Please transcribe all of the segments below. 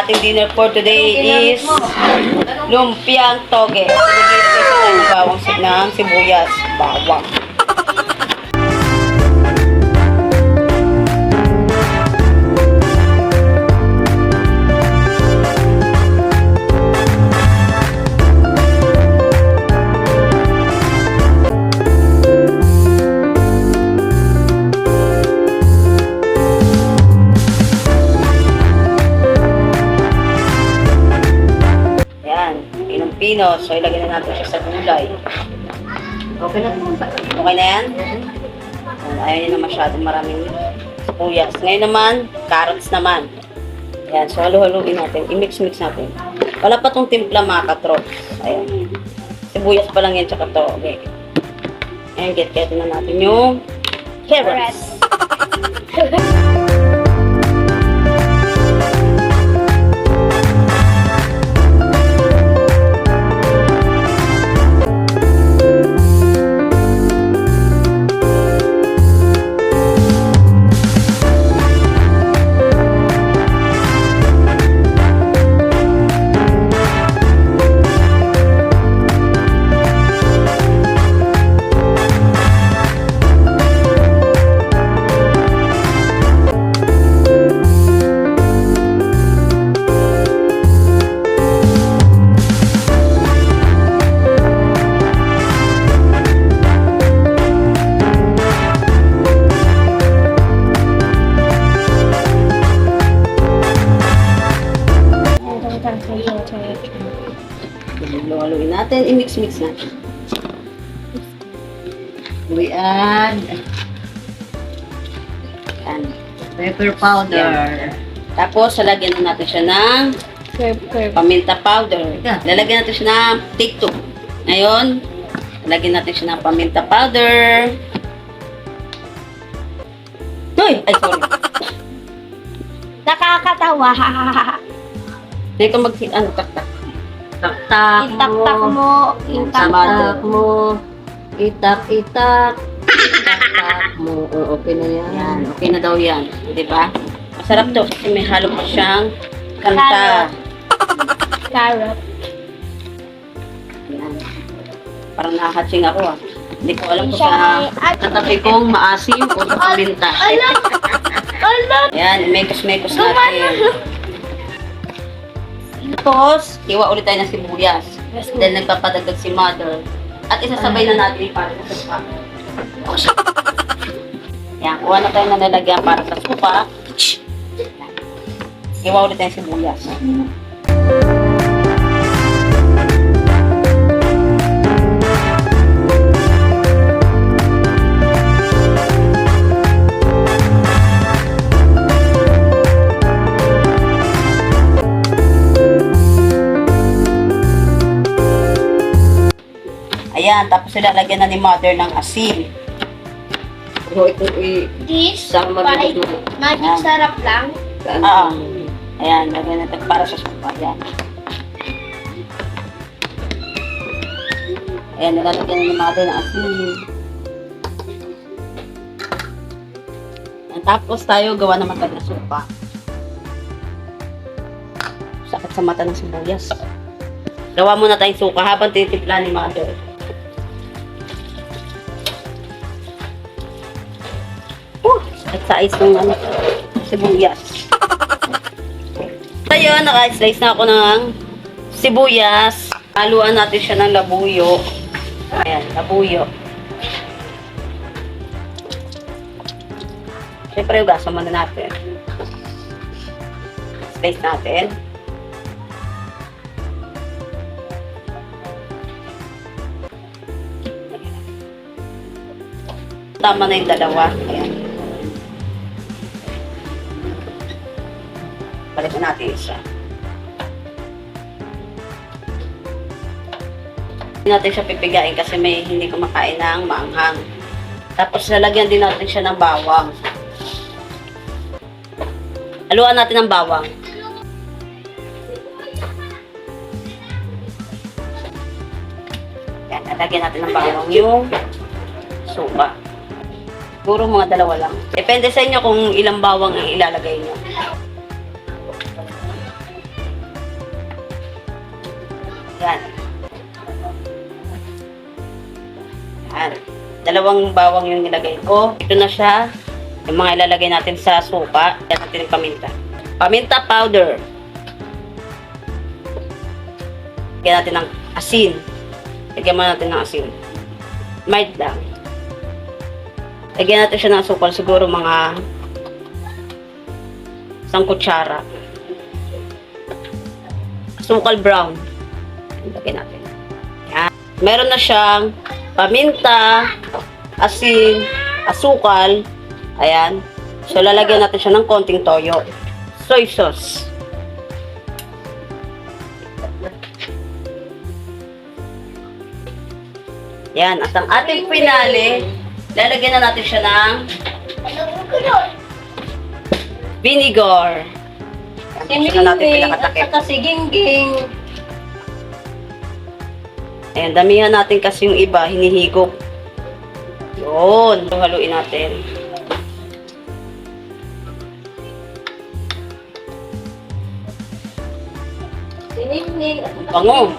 ating dinner for today is lumpiang toge. Nag-i-space tayo ng bawang ng sibuyas. Bawang. Pino. So, ilagay na natin siya sa gulay. Okay na po. Okay na yan? Ayaw niya na masyadong maraming sibuyas. Ngayon naman, carrots naman. Ayan. So, halu-haluin natin. I-mix-mix natin. Wala pa tong timpla mga katrops. Ayan. Sibuyas pa lang yan tsaka to. Okay. Ayan, get na natin yung carrots. Haluin natin, i-mix-mix natin. We add pepper powder. Tapos, lalagyan na natin siya ng paminta powder. Lalagyan natin siya ng take two. Ngayon, lalagyan natin siya ng paminta powder. Uy! Ay, sorry. Nakakatawa. Hindi ka tak-tak. Tak-tak Itak-tak mo. Itak-tak mo. Itak-itak. Itak-tak mo. Okay na yan. Yan. Okay na daw yan. Diba? Masarap to kasi may halo pa siyang kanta. Carrot. Yan. Parang nakahatsing ako ah. Hindi ko alam kung sa katabi kong maasim o sa paminta. Yan. Mekos-mekos natin. Tapos, hiwa ulit tayo ng sibuyas. Dahil nagpapadagdag si mother. At isasabay na natin para sa supa. Yan, kuha na tayo na nalagyan para sa supa. Hiwa ulit tayo ng sibuyas. Ayan, tapos ilalagyan na ni mother ng asin. This, magic sarap lang. Ayan, lagyan natin para sa supa. Ayan. Ayan, nilalagyan na ni mother ng asin. Ayan, tapos tayo gawa naman tayo ng supa. Sakit sa mata ng sibuyas. Gawa muna tayong suka habang titipla ni mother. At size ng sibuyas. Ayun, naka-slice na ako ng sibuyas. Haluan natin siya ng labuyo. Ayan, labuyo. Siyempre, ugasan muna natin. Slice natin. Tama na yung dalawa. Ayan. Balikan natin isa. Hindi natin siya pipigain kasi may hindi kumakain ng maanghang. Tapos lalagyan din natin siya ng bawang. Haluan natin ng bawang. Yan, lalagyan natin ng bawang yung suka. Siguro mga dalawa lang. Depende sa inyo kung ilang bawang ang ilalagay nyo. Yan. Yan. Dalawang bawang yung nilagay ko. Ito na siya. Yung mga ilalagay natin sa suka. Yan natin yung paminta. Paminta powder. Lagyan natin ng asin. Lagyan mo natin ng asin. Mild lang. Lagyan natin siya ng asukal. Siguro mga 1 kutsara. Asukal brown. Lagyan natin. Yan. Meron na siyang paminta, asin, asukal. Ayan. So, lalagyan natin siya ng konting toyo. Soy sauce. Yan. At ang ating finale, lalagyan na natin siya ng vinegar. Yan na natin pinakatakip. At si Gingging. Ayan, damihan natin kasi yung iba, hinihigop. Yun. Haluin natin. Siningning. Bango.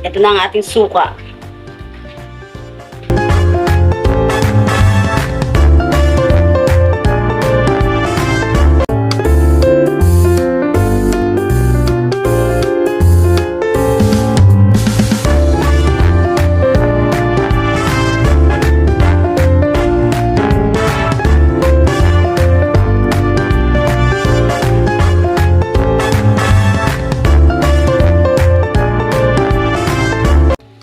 Ito na ang ating suka.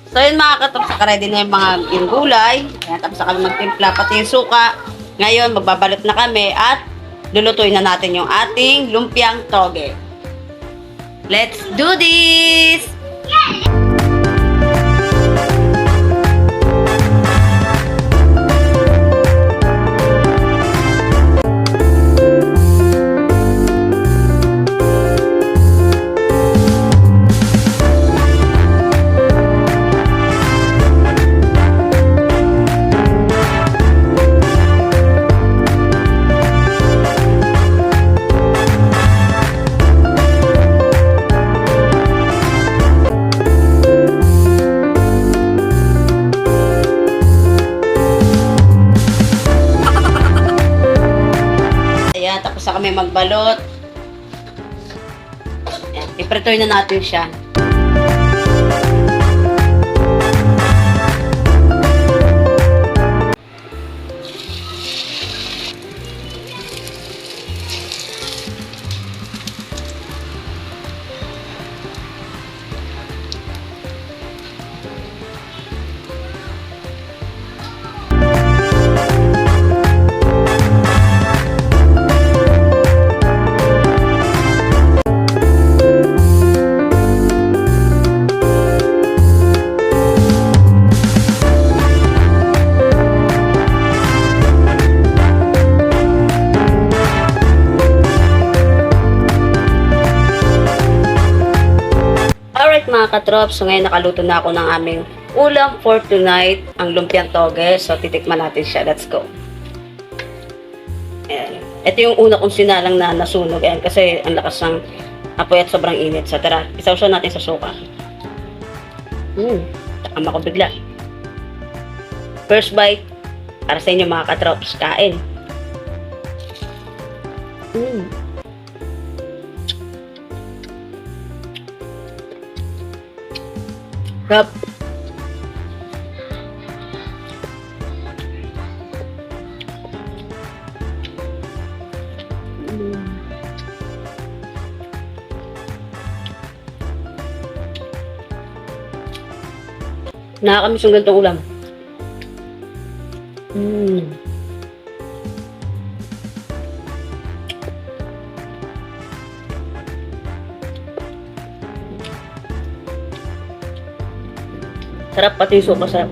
So yun mga katop, ready na yung mga gulay. Ayan, tapos na kami magtimpla, pati yung suka. Ngayon, magbabalot na kami at lulutuin na natin yung ating lumpiang toge. Let's do this! Ayan, tapos na kami magbalot. Ayan, ipretoy na natin siya. Alright mga katrops, so ngayon nakaluto na ako ng aming ulam for tonight, ang lumpiang toge. So titikman natin siya, let's go. Ayan. Ito yung una kong sinalang na nasunog. Ayan, kasi ang lakas ng apoy at sobrang init. So tara, isawsaw natin sa suka. Takam ako bigla. First bite, para sa inyo mga katrops, kain. Sarap. Nakakamiss yung ganitong ulam. Sarap, pati yung suka, sarap.